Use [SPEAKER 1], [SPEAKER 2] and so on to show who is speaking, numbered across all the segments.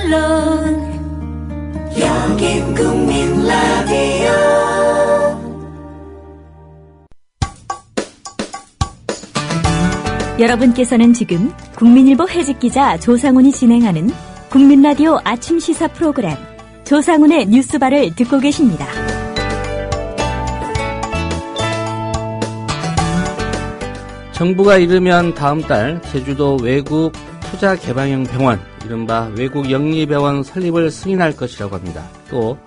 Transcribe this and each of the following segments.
[SPEAKER 1] 물론 여긴 국민 라디오.
[SPEAKER 2] 여러분께서는 지금 국민일보 해직기자 조상훈이 진행하는 국민라디오 아침 시사 프로그램 조상훈의 뉴스바를 듣고 계십니다.
[SPEAKER 3] 정부가 이르면 다음 달 제주도 외국 투자 개방형 병원, 이른바 외국 영리병원 설립을 승인할 것이라고 합니다. 또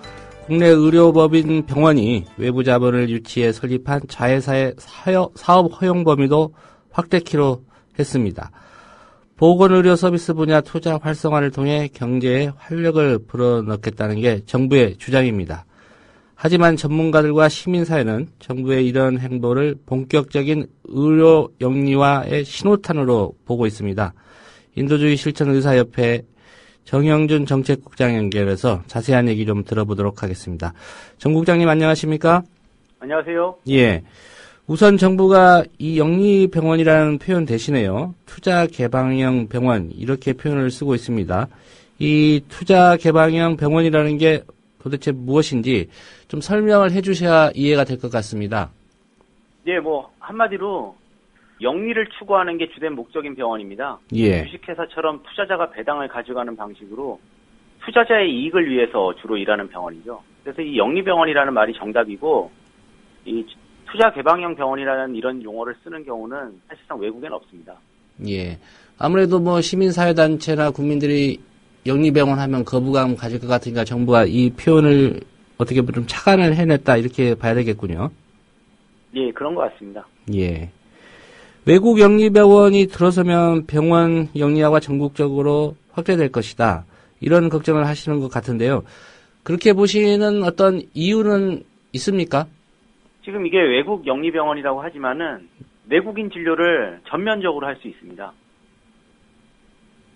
[SPEAKER 3] 국내 의료법인 병원이 외부 자본을 유치해 설립한 자회사의 사업 허용 범위도 확대키로 했습니다. 보건의료 서비스 분야 투자 활성화를 통해 경제에 활력을 불어넣겠다는 게 정부의 주장입니다. 하지만 전문가들과 시민사회는 정부의 이런 행보를 본격적인 의료 영리화의 신호탄으로 보고 있습니다. 인도주의 실천의사협회 정영준 정책국장 연결해서 자세한 얘기 좀 들어보도록 하겠습니다. 정 국장님 안녕하십니까?
[SPEAKER 4] 안녕하세요.
[SPEAKER 3] 예. 우선 정부가 이 영리병원이라는 표현 대신에요, 투자 개방형 병원 이렇게 표현을 쓰고 있습니다. 이 투자 개방형 병원이라는 게 도대체 무엇인지 좀 설명을 해주셔야 이해가 될 것 같습니다.
[SPEAKER 4] 예, 한마디로 영리를 추구하는 게 주된 목적인 병원입니다.
[SPEAKER 3] 예.
[SPEAKER 4] 주식회사처럼 투자자가 배당을 가져가는 방식으로 투자자의 이익을 위해서 주로 일하는 병원이죠. 그래서 이 영리병원이라는 말이 정답이고, 이 투자 개방형 병원이라는 이런 용어를 쓰는 경우는 사실상 외국에는 없습니다.
[SPEAKER 3] 예. 아무래도 시민사회단체나 국민들이 영리병원 하면 거부감 가질 것 같으니까 정부가 이 표현을 어떻게 보면 좀 착안을 해냈다 이렇게 봐야 되겠군요.
[SPEAKER 4] 예, 그런 것 같습니다.
[SPEAKER 3] 예. 외국 영리병원이 들어서면 병원 영리화가 전국적으로 확대될 것이다. 이런 걱정을 하시는 것 같은데요. 그렇게 보시는 어떤 이유는 있습니까?
[SPEAKER 4] 지금 이게 외국 영리병원이라고 하지만은 내국인 진료를 전면적으로 할 수 있습니다.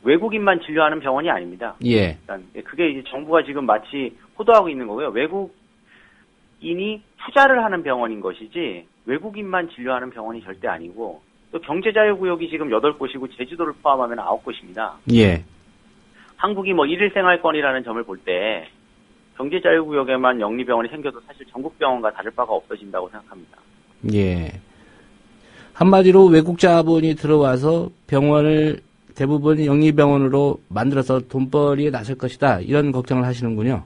[SPEAKER 4] 외국인만 진료하는 병원이 아닙니다.
[SPEAKER 3] 예.
[SPEAKER 4] 그게 이제 정부가 지금 마치 호도하고 있는 거고요. 외국인이 투자를 하는 병원인 것이지 외국인만 진료하는 병원이 절대 아니고, 또 경제자유구역이 지금 8곳이고 제주도를 포함하면 9곳입니다.
[SPEAKER 3] 예.
[SPEAKER 4] 한국이 일일 생활권이라는 점을 볼 때 경제자유구역에만 영리병원이 생겨도 사실 전국병원과 다를 바가 없어진다고 생각합니다.
[SPEAKER 3] 예. 한마디로 외국 자본이 들어와서 병원을 대부분 영리병원으로 만들어서 돈벌이에 나설 것이다. 이런 걱정을 하시는군요.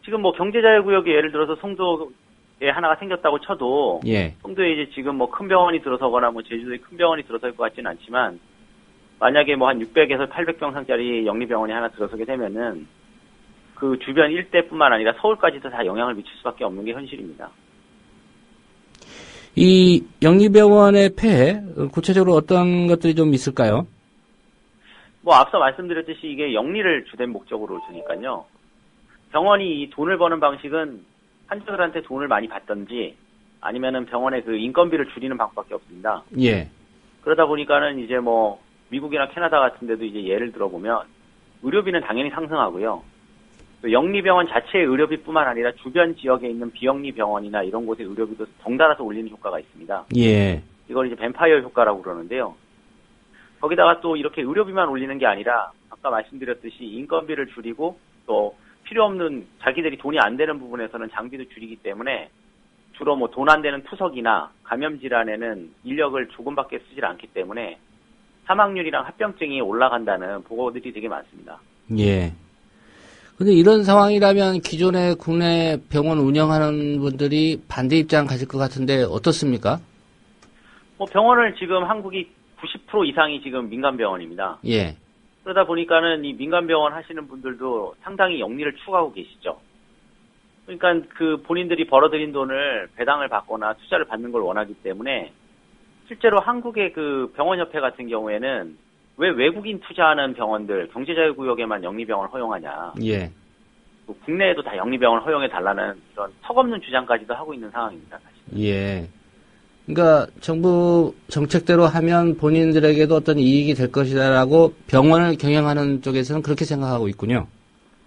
[SPEAKER 4] 지금 경제자유구역에 예를 들어서 송도에 하나가 생겼다고 쳐도,
[SPEAKER 3] 예.
[SPEAKER 4] 송도에 이제 지금 큰 병원이 들어서거나 제주도에 큰 병원이 들어설 것 같지는 않지만, 만약에 한 600에서 800병상짜리 영리병원이 하나 들어서게 되면은 그 주변 일대뿐만 아니라 서울까지도 다 영향을 미칠 수밖에 없는 게 현실입니다.
[SPEAKER 3] 이 영리병원의 폐해, 구체적으로 어떤 것들이 좀 있을까요?
[SPEAKER 4] 앞서 말씀드렸듯이 이게 영리를 주된 목적으로 두니까요. 병원이 이 돈을 버는 방식은 환자들한테 돈을 많이 받든지 아니면은 병원의 그 인건비를 줄이는 방법밖에 없습니다.
[SPEAKER 3] 예.
[SPEAKER 4] 그러다 보니까는 이제 미국이나 캐나다 같은 데도 이제 예를 들어보면 의료비는 당연히 상승하고요. 또 영리병원 자체의 의료비뿐만 아니라 주변 지역에 있는 비영리병원이나 이런 곳의 의료비도 덩달아서 올리는 효과가 있습니다.
[SPEAKER 3] 예.
[SPEAKER 4] 이걸 이제 뱀파이어 효과라고 그러는데요. 거기다가 또 이렇게 의료비만 올리는 게 아니라 아까 말씀드렸듯이 인건비를 줄이고 또 필요 없는 자기들이 돈이 안 되는 부분에서는 장비도 줄이기 때문에 주로 돈 안 되는 투석이나 감염 질환에는 인력을 조금밖에 쓰질 않기 때문에 사망률이랑 합병증이 올라간다는 보고들이 되게 많습니다.
[SPEAKER 3] 예. 근데 이런 상황이라면 기존의 국내 병원 운영하는 분들이 반대 입장 가질 것 같은데 어떻습니까?
[SPEAKER 4] 병원을 지금 한국이 90% 이상이 지금 민간병원입니다.
[SPEAKER 3] 예.
[SPEAKER 4] 그러다 보니까는 이 민간병원 하시는 분들도 상당히 영리를 추구하고 계시죠. 그러니까 그 본인들이 벌어들인 돈을 배당을 받거나 투자를 받는 걸 원하기 때문에 실제로 한국의 그 병원협회 같은 경우에는 왜 외국인 투자하는 병원들, 경제자유구역에만 영리병원을 허용하냐.
[SPEAKER 3] 예.
[SPEAKER 4] 국내에도 다 영리병원을 허용해달라는 이런 턱없는 주장까지도 하고 있는 상황입니다, 사실.
[SPEAKER 3] 예. 그러니까 정부 정책대로 하면 본인들에게도 어떤 이익이 될 것이다라고 병원을 경영하는 쪽에서는 그렇게 생각하고 있군요.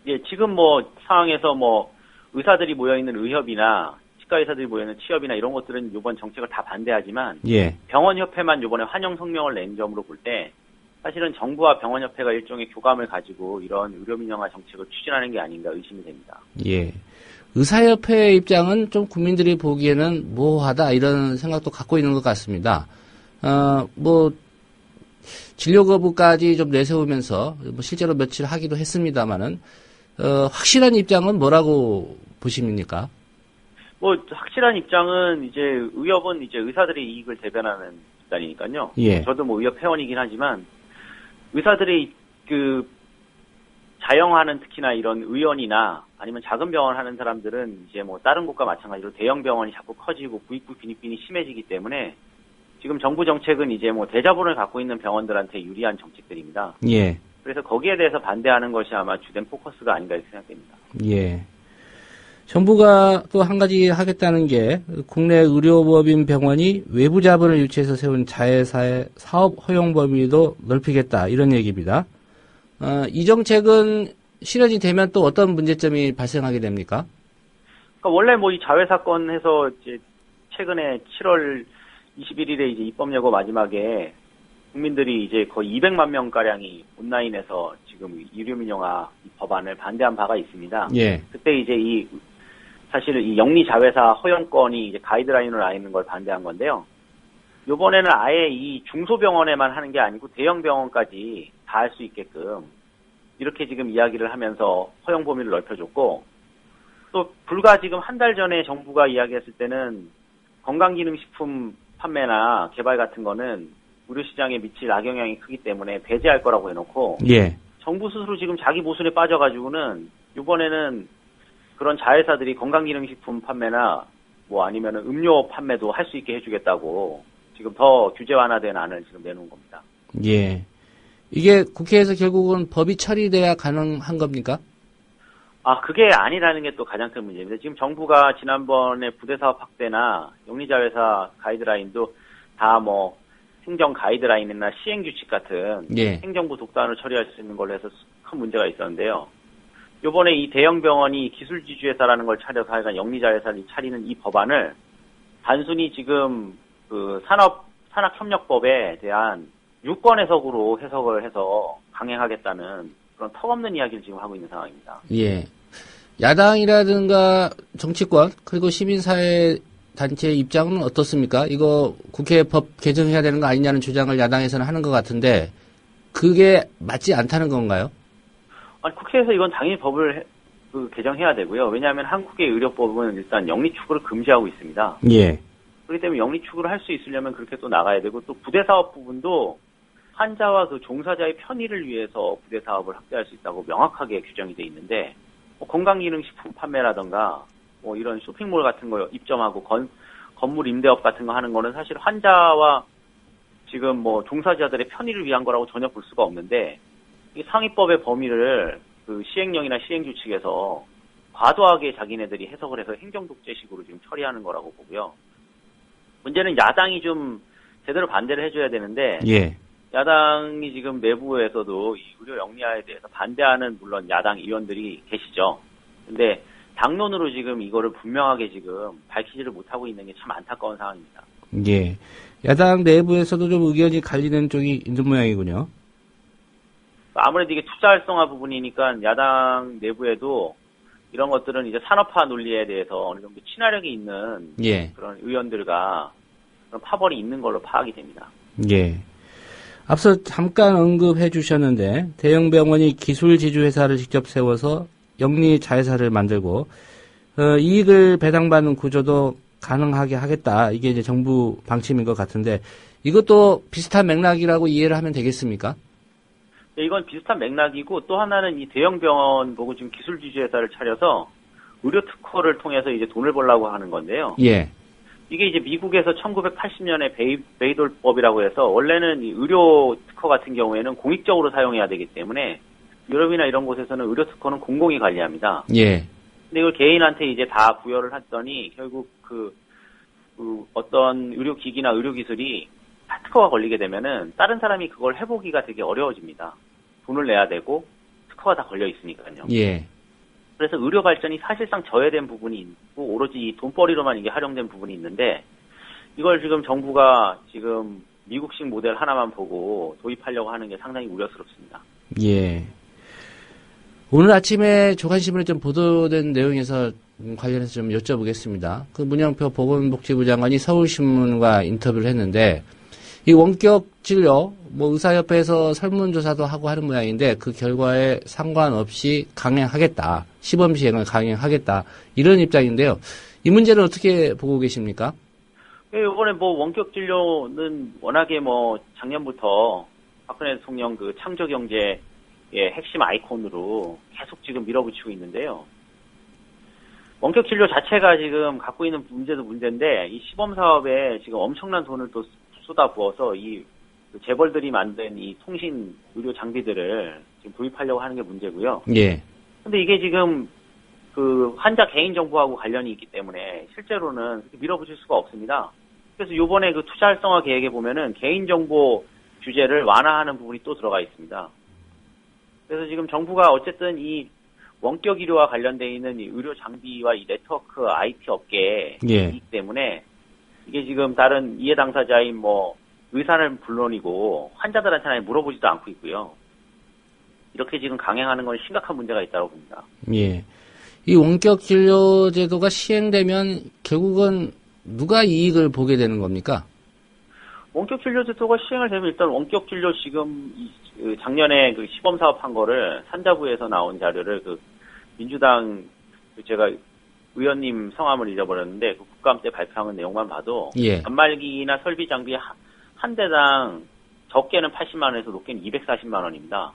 [SPEAKER 4] 예, 지금 상황에서 의사들이 모여있는 의협이나 치과 의사들이 모여있는 치협이나 이런 것들은 이번 정책을 다 반대하지만,
[SPEAKER 3] 예.
[SPEAKER 4] 병원협회만 이번에 환영 성명을 낸 점으로 볼 때 사실은 정부와 병원협회가 일종의 교감을 가지고 이런 의료민영화 정책을 추진하는 게 아닌가 의심이 됩니다.
[SPEAKER 3] 예. 의사협회의 입장은 좀 국민들이 보기에는 모호하다 이런 생각도 갖고 있는 것 같습니다. 뭐 진료 거부까지 좀 내세우면서 뭐 실제로 며칠 하기도 했습니다만은 확실한 입장은 뭐라고 보십니까?
[SPEAKER 4] 뭐 확실한 입장은 이제 의협은 이제 의사들의 이익을 대변하는 집단이니까요.
[SPEAKER 3] 예.
[SPEAKER 4] 저도 뭐 의협 회원이긴 하지만 의사들의 그 자영하는 특히나 이런 의원이나 아니면 작은 병원 하는 사람들은 이제 뭐 다른 곳과 마찬가지로 대형 병원이 자꾸 커지고 부익부 빈익빈이 심해지기 때문에 지금 정부 정책은 이제 뭐 대자본을 갖고 있는 병원들한테 유리한 정책들입니다.
[SPEAKER 3] 예.
[SPEAKER 4] 그래서 거기에 대해서 반대하는 것이 아마 주된 포커스가 아닌가 이렇게 생각됩니다.
[SPEAKER 3] 예. 정부가 또 한 가지 하겠다는 게 국내 의료법인 병원이 외부 자본을 유치해서 세운 자회사의 사업 허용 범위도 넓히겠다 이런 얘기입니다. 이 정책은 실현이 되면 또 어떤 문제점이 발생하게 됩니까?
[SPEAKER 4] 그러니까 원래 뭐 이 자회사건 해서 이제 최근에 7월 21일에 이제 입법 예고 마지막에 국민들이 이제 거의 200만 명 가량이 온라인에서 지금 의료민영화 법안을 반대한 바가 있습니다.
[SPEAKER 3] 예.
[SPEAKER 4] 그때 이제 사실 이 영리 자회사 허용권이 이제 가이드라인으로 나 있는 걸 반대한 건데요. 이번에는 아예 이 중소병원에만 하는 게 아니고 대형 병원까지 다 할 수 있게끔 이렇게 지금 이야기를 하면서 허용 범위를 넓혀줬고 또 불과 지금 한 달 전에 정부가 이야기했을 때는 건강기능식품 판매나 개발 같은 거는 의료시장에 미칠 악영향이 크기 때문에 배제할 거라고 해놓고
[SPEAKER 3] 예.
[SPEAKER 4] 정부 스스로 지금 자기 모순에 빠져가지고는 이번에는 그런 자회사들이 건강기능식품 판매나 뭐 아니면은 음료 판매도 할 수 있게 해주겠다고 지금 더 규제 완화된 안을 지금 내놓은 겁니다.
[SPEAKER 3] 예. 이게 국회에서 결국은 법이 처리돼야 가능한 겁니까?
[SPEAKER 4] 그게 아니라는 게 또 가장 큰 문제입니다. 지금 정부가 지난번에 부대사업 확대나 영리자회사 가이드라인도 다 뭐 행정 가이드라인이나 시행규칙 같은
[SPEAKER 3] 예.
[SPEAKER 4] 행정부 독단으로 처리할 수 있는 걸로 해서 큰 문제가 있었는데요. 요번에 이 대형 병원이 기술지주회사라는 걸 차려서 하여간 영리자회사를 차리는 이 법안을 단순히 지금 그 산학협력법에 대한 유권 해석으로 해석을 해서 강행하겠다는 그런 턱없는 이야기를 지금 하고 있는 상황입니다.
[SPEAKER 3] 예. 야당이라든가 정치권 그리고 시민사회 단체의 입장은 어떻습니까? 이거 국회 법 개정해야 되는 거 아니냐는 주장을 야당에서는 하는 것 같은데 그게 맞지 않다는 건가요?
[SPEAKER 4] 아니 국회에서 이건 당연히 법을 개정해야 되고요. 왜냐하면 한국의 의료법은 일단 영리 추구를 금지하고 있습니다.
[SPEAKER 3] 예.
[SPEAKER 4] 그렇기 때문에 영리 추구를 할 수 있으려면 그렇게 또 나가야 되고 또 부대사업 부분도 환자와 그 종사자의 편의를 위해서 부대사업을 확대할 수 있다고 명확하게 규정이 돼 있는데 뭐 건강기능식품 판매라든가 뭐 이런 쇼핑몰 같은 거 입점하고 건물 임대업 같은 거 하는 거는 사실 환자와 지금 뭐 종사자들의 편의를 위한 거라고 전혀 볼 수가 없는데 이 상위법의 범위를 그 시행령이나 시행규칙에서 과도하게 자기네들이 해석을 해서 행정독재식으로 지금 처리하는 거라고 보고요. 문제는 야당이 좀 제대로 반대를 해줘야 되는데
[SPEAKER 3] 예.
[SPEAKER 4] 야당이 지금 내부에서도 이 의료 영리화에 대해서 반대하는 물론 야당 의원들이 계시죠. 근데 당론으로 지금 이거를 분명하게 지금 밝히지를 못하고 있는 게 참 안타까운 상황입니다.
[SPEAKER 3] 예. 야당 내부에서도 좀 의견이 갈리는 쪽이 있는 모양이군요.
[SPEAKER 4] 아무래도 이게 투자 활성화 부분이니까 야당 내부에도 이런 것들은 이제 산업화 논리에 대해서 어느 정도 친화력이 있는
[SPEAKER 3] 예.
[SPEAKER 4] 그런 의원들과 그런 파벌이 있는 걸로 파악이 됩니다.
[SPEAKER 3] 예. 앞서 잠깐 언급해 주셨는데 대형 병원이 기술 지주 회사를 직접 세워서 영리 자회사를 만들고 이익을 배당받는 구조도 가능하게 하겠다. 이게 이제 정부 방침인 것 같은데 이것도 비슷한 맥락이라고 이해를 하면 되겠습니까?
[SPEAKER 4] 네, 이건 비슷한 맥락이고 또 하나는 이 대형 병원 보고 지금 기술 지주 회사를 차려서 의료 특허를 통해서 이제 돈을 벌려고 하는 건데요.
[SPEAKER 3] 예.
[SPEAKER 4] 이게 이제 미국에서 1980년에 베이돌법이라고 해서 원래는 이 의료 특허 같은 경우에는 공익적으로 사용해야 되기 때문에 유럽이나 이런 곳에서는 의료 특허는 공공이 관리합니다.
[SPEAKER 3] 예.
[SPEAKER 4] 근데 이걸 개인한테 이제 다 부여를 했더니 결국 어떤 의료기기나 의료기술이 다 특허가 걸리게 되면은 다른 사람이 그걸 해보기가 되게 어려워집니다. 돈을 내야 되고 특허가 다 걸려 있으니까요.
[SPEAKER 3] 예.
[SPEAKER 4] 그래서 의료 발전이 사실상 저해된 부분이 있고 오로지 이 돈벌이로만 이게 활용된 부분이 있는데 이걸 지금 정부가 지금 미국식 모델 하나만 보고 도입하려고 하는 게 상당히 우려스럽습니다.
[SPEAKER 3] 예. 오늘 아침에 조간신문에 좀 보도된 내용에서 관련해서 좀 여쭤보겠습니다. 그 문영표 보건복지부 장관이 서울신문과 인터뷰를 했는데, 이 원격 진료, 의사협회에서 설문조사도 하고 하는 모양인데, 그 결과에 상관없이 강행하겠다. 시범 시행을 강행하겠다. 이런 입장인데요. 이 문제는 어떻게 보고 계십니까?
[SPEAKER 4] 예, 이번에 원격 진료는 워낙에 작년부터 박근혜 대통령 그 창조경제의 핵심 아이콘으로 계속 지금 밀어붙이고 있는데요. 원격 진료 자체가 지금 갖고 있는 문제도 문제인데, 이 시범 사업에 지금 엄청난 돈을 또 쏟아부어서 이 재벌들이 만든 이 통신 의료 장비들을 지금 도입하려고 하는 게 문제고요.
[SPEAKER 3] 예.
[SPEAKER 4] 근데 이게 지금 그 환자 개인정보하고 관련이 있기 때문에 실제로는 그렇게 밀어붙일 수가 없습니다. 그래서 요번에 그 투자 활성화 계획에 보면은 개인정보 규제를 완화하는 부분이 또 들어가 있습니다. 그래서 지금 정부가 어쨌든 이 원격 의료와 관련되어 있는 이 의료 장비와 이 네트워크 IT 업계이기
[SPEAKER 3] 예.
[SPEAKER 4] 때문에 이게 지금 다른 이해 당사자인 의사는 물론이고 환자들한테는 물어보지도 않고 있고요. 이렇게 지금 강행하는 건 심각한 문제가 있다고 봅니다.
[SPEAKER 3] 예. 이 원격 진료 제도가 시행되면 결국은 누가 이익을 보게 되는 겁니까?
[SPEAKER 4] 원격 진료 제도가 시행을 되면 일단 원격 진료 지금 작년에 그 시범 사업한 거를 산자부에서 나온 자료를 그 민주당 제가 의원님 성함을 잊어버렸는데 그 국감 때 발표한 내용만 봐도
[SPEAKER 3] 예.
[SPEAKER 4] 단말기나 설비 장비 한 대당 적게는 80만 원에서 높게는 240만 원입니다.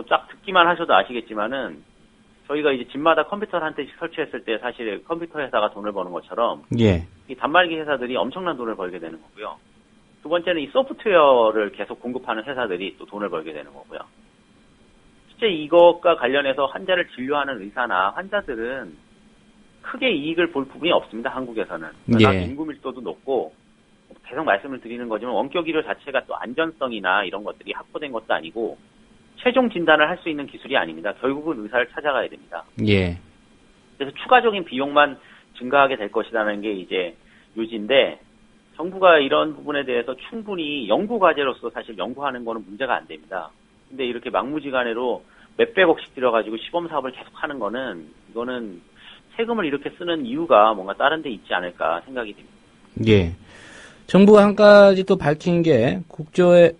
[SPEAKER 4] 딱 듣기만 하셔도 아시겠지만은 저희가 이제 집마다 컴퓨터를 한 대씩 설치했을 때 사실 컴퓨터 회사가 돈을 버는 것처럼
[SPEAKER 3] 예.
[SPEAKER 4] 이 단말기 회사들이 엄청난 돈을 벌게 되는 거고요. 두 번째는 이 소프트웨어를 계속 공급하는 회사들이 또 돈을 벌게 되는 거고요. 실제 이것과 관련해서 환자를 진료하는 의사나 환자들은 크게 이익을 볼 부분이 없습니다. 한국에서는. 워낙
[SPEAKER 3] 예.
[SPEAKER 4] 인구 밀도도 높고 계속 말씀을 드리는 거지만 원격 의료 자체가 또 안전성이나 이런 것들이 확보된 것도 아니고 최종 진단을 할 수 있는 기술이 아닙니다. 결국은 의사를 찾아가야 됩니다.
[SPEAKER 3] 예.
[SPEAKER 4] 그래서 추가적인 비용만 증가하게 될 것이라는 게 이제 요지인데 정부가 이런 부분에 대해서 충분히 연구 과제로서 사실 연구하는 거는 문제가 안 됩니다. 근데 이렇게 막무지간으로 몇백억씩 들여가지고 시범 사업을 계속 하는 거는 이거는 세금을 이렇게 쓰는 이유가 뭔가 다른 데 있지 않을까 생각이 됩니다.
[SPEAKER 3] 예. 정부가 한 가지 또 밝힌 게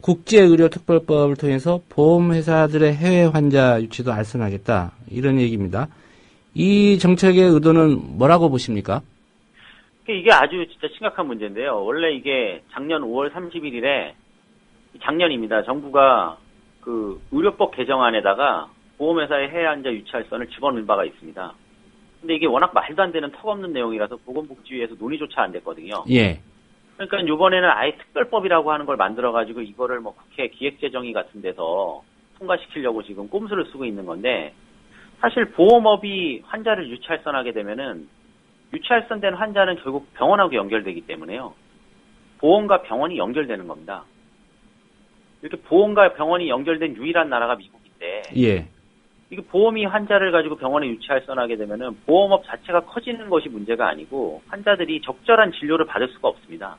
[SPEAKER 3] 국제의료특별법을 통해서 보험회사들의 해외 환자 유치도 알선하겠다. 이런 얘기입니다. 이 정책의 의도는 뭐라고 보십니까?
[SPEAKER 4] 이게 아주 진짜 심각한 문제인데요. 원래 이게 작년 5월 31일에 작년입니다. 정부가 그 의료법 개정안에다가 보험회사의 해외 환자 유치할 선을 집어넣은 바가 있습니다. 근데 이게 워낙 말도 안 되는 턱없는 내용이라서 보건복지위에서 논의조차 안 됐거든요.
[SPEAKER 3] 예.
[SPEAKER 4] 그러니까 이번에는 아예 특별법이라고 하는 걸 만들어가지고 이거를 국회 기획재정위 같은 데서 통과시키려고 지금 꼼수를 쓰고 있는 건데 사실 보험업이 환자를 유치할선하게 되면은 유치할선된 환자는 결국 병원하고 연결되기 때문에요. 보험과 병원이 연결되는 겁니다. 이렇게 보험과 병원이 연결된 유일한 나라가 미국인데
[SPEAKER 3] 예.
[SPEAKER 4] 이게 보험이 환자를 가지고 병원에 유치할선하게 되면은 보험업 자체가 커지는 것이 문제가 아니고 환자들이 적절한 진료를 받을 수가 없습니다.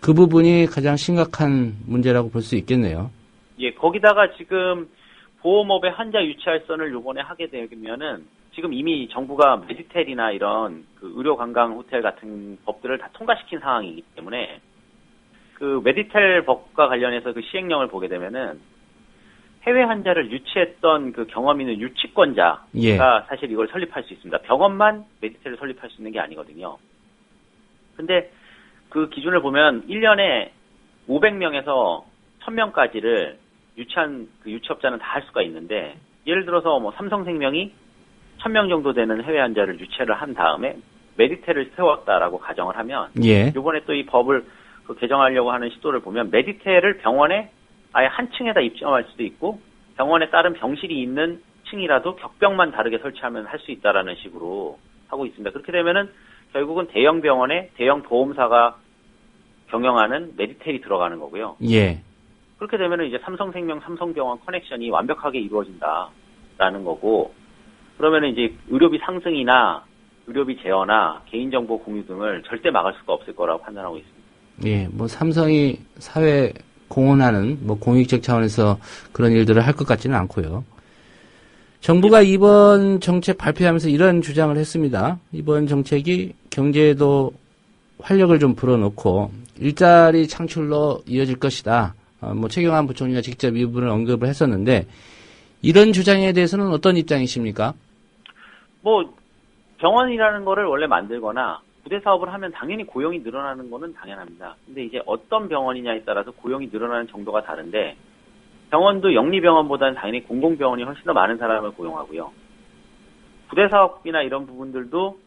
[SPEAKER 3] 그 부분이 가장 심각한 문제라고 볼 수 있겠네요.
[SPEAKER 4] 예, 거기다가 지금 보험업의 환자 유치할선을 요번에 하게 되면은 지금 이미 정부가 메디텔이나 이런 그 의료 관광 호텔 같은 법들을 다 통과시킨 상황이기 때문에 그 메디텔 법과 관련해서 그 시행령을 보게 되면은 해외 환자를 유치했던 그 경험 있는 유치권자가
[SPEAKER 3] 예.
[SPEAKER 4] 사실 이걸 설립할 수 있습니다. 병원만 메디텔을 설립할 수 있는 게 아니거든요. 근데 그 기준을 보면 1년에 500명에서 1000명까지를 유치한 그 유치업자는 다 할 수가 있는데 예를 들어서 삼성생명이 1000명 정도 되는 해외 환자를 유치를 한 다음에 메디텔을 세웠다라고 가정을 하면
[SPEAKER 3] 예.
[SPEAKER 4] 이번에 또 이 법을 개정하려고 하는 시도를 보면 메디텔을 병원에 아예 한 층에다 입점할 수도 있고 병원에 따른 병실이 있는 층이라도 격병만 다르게 설치하면 할 수 있다라는 식으로 하고 있습니다. 그렇게 되면은 결국은 대형 병원에 대형 보험사가 경영하는 메디텔이 들어가는 거고요.
[SPEAKER 3] 예.
[SPEAKER 4] 그렇게 되면은 이제 삼성생명, 삼성병원 커넥션이 완벽하게 이루어진다라는 거고 그러면은 이제 의료비 상승이나 의료비 제어나 개인정보 공유 등을 절대 막을 수가 없을 거라고 판단하고 있습니다.
[SPEAKER 3] 예, 뭐 삼성이 사회 공헌하는 뭐 공익적 차원에서 그런 일들을 할 것 같지는 않고요. 정부가 이번 정책 발표하면서 이런 주장을 했습니다. 이번 정책이 경제에도 활력을 좀 불어넣고 일자리 창출로 이어질 것이다. 뭐 최경환 부총리가 직접 이 부분을 언급을 했었는데 이런 주장에 대해서는 어떤 입장이십니까?
[SPEAKER 4] 뭐 병원이라는 거를 원래 만들거나 부대 사업을 하면 당연히 고용이 늘어나는 거는 당연합니다. 근데 이제 어떤 병원이냐에 따라서 고용이 늘어나는 정도가 다른데 병원도 영리병원보다는 당연히 공공병원이 훨씬 더 많은 사람을 고용하고요. 부대 사업이나 이런 부분들도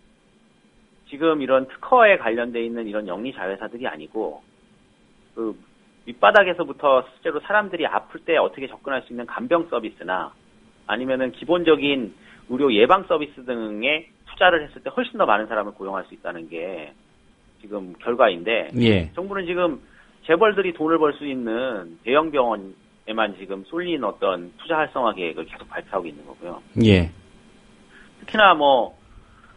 [SPEAKER 4] 지금 이런 특허에 관련돼 있는 이런 영리자회사들이 아니고 그 밑바닥에서부터 실제로 사람들이 아플 때 어떻게 접근할 수 있는 간병 서비스나 아니면은 기본적인 의료 예방 서비스 등에 투자를 했을 때 훨씬 더 많은 사람을 고용할 수 있다는 게 지금 결과인데
[SPEAKER 3] 예.
[SPEAKER 4] 정부는 지금 재벌들이 돈을 벌 수 있는 대형 병원에만 지금 쏠린 어떤 투자 활성화 계획을 계속 발표하고 있는 거고요.
[SPEAKER 3] 예.
[SPEAKER 4] 특히나 뭐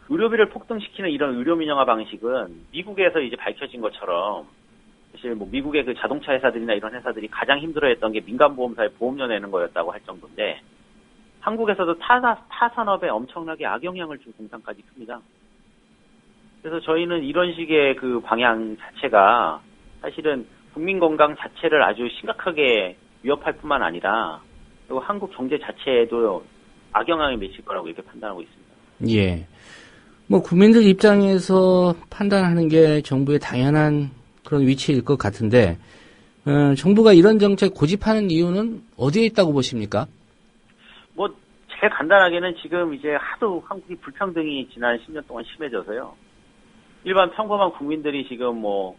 [SPEAKER 4] 의료비를 폭등시키는 이런 의료 민영화 방식은 미국에서 이제 밝혀진 것처럼 사실 뭐 미국의 그 자동차 회사들이나 이런 회사들이 가장 힘들어했던 게 민간보험사에 보험료 내는 거였다고 할 정도인데 한국에서도 타 산업에 엄청나게 악영향을 준 공산까지 큽니다. 그래서 저희는 이런 식의 그 방향 자체가 사실은 국민 건강 자체를 아주 심각하게 위협할 뿐만 아니라 그리고 한국 경제 자체에도 악영향을 미칠 거라고 이렇게 판단하고 있습니다.
[SPEAKER 3] 예. 뭐 국민들 입장에서 판단하는 게 정부의 당연한 그런 위치일 것 같은데 정부가 이런 정책 고집하는 이유는 어디에 있다고 보십니까?
[SPEAKER 4] 뭐 제일 간단하게는 지금 이제 하도 한국이 불평등이 지난 10년 동안 심해져서요. 일반 평범한 국민들이 지금 뭐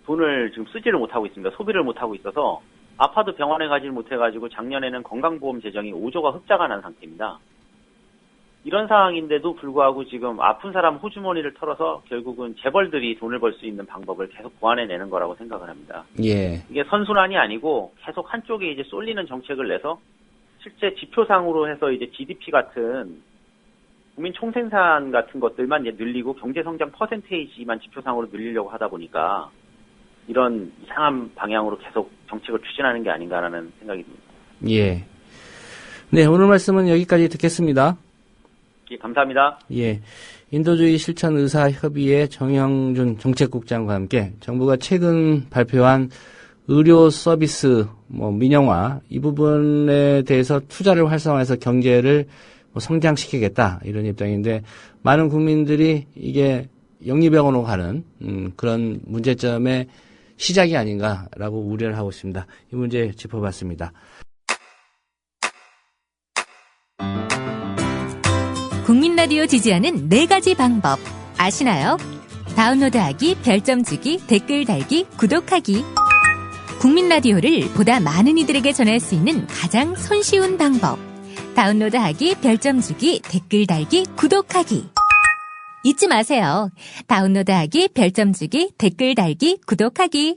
[SPEAKER 4] 돈을 지금 쓰지를 못하고 있습니다. 소비를 못하고 있어서 아파도 병원에 가지를 못해가지고 작년에는 건강보험 재정이 5조가 흑자가 난 상태입니다. 이런 상황인데도 불구하고 지금 아픈 사람 호주머니를 털어서 결국은 재벌들이 돈을 벌 수 있는 방법을 계속 보완해내는 거라고 생각을 합니다.
[SPEAKER 3] 예.
[SPEAKER 4] 이게 선순환이 아니고 계속 한쪽에 이제 쏠리는 정책을 내서 실제 지표상으로 해서 이제 GDP 같은 국민 총생산 같은 것들만 이제 늘리고 경제 성장 퍼센테이지만 지표상으로 늘리려고 하다 보니까 이런 이상한 방향으로 계속 정책을 추진하는 게 아닌가라는 생각이 듭니다.
[SPEAKER 3] 예. 네, 오늘 말씀은 여기까지 듣겠습니다.
[SPEAKER 4] 예, 감사합니다.
[SPEAKER 3] 예. 인도주의 실천 의사 협의회 정영준 정책국장과 함께 정부가 최근 발표한 의료 서비스 민영화 이 부분에 대해서 투자를 활성화해서 경제를 성장시키겠다 이런 입장인데 많은 국민들이 이게 영리병원으로 가는 그런 문제점의 시작이 아닌가라고 우려를 하고 있습니다. 이 문제 짚어봤습니다.
[SPEAKER 5] 국민 라디오 지지하는 4가지 방법 아시나요? 다운로드하기, 별점 주기, 댓글 달기, 구독하기. 국민 라디오를 보다 많은 이들에게 전할 수 있는 가장 손쉬운 방법. 다운로드하기, 별점 주기, 댓글 달기, 구독하기. 잊지 마세요. 다운로드하기, 별점 주기, 댓글 달기, 구독하기.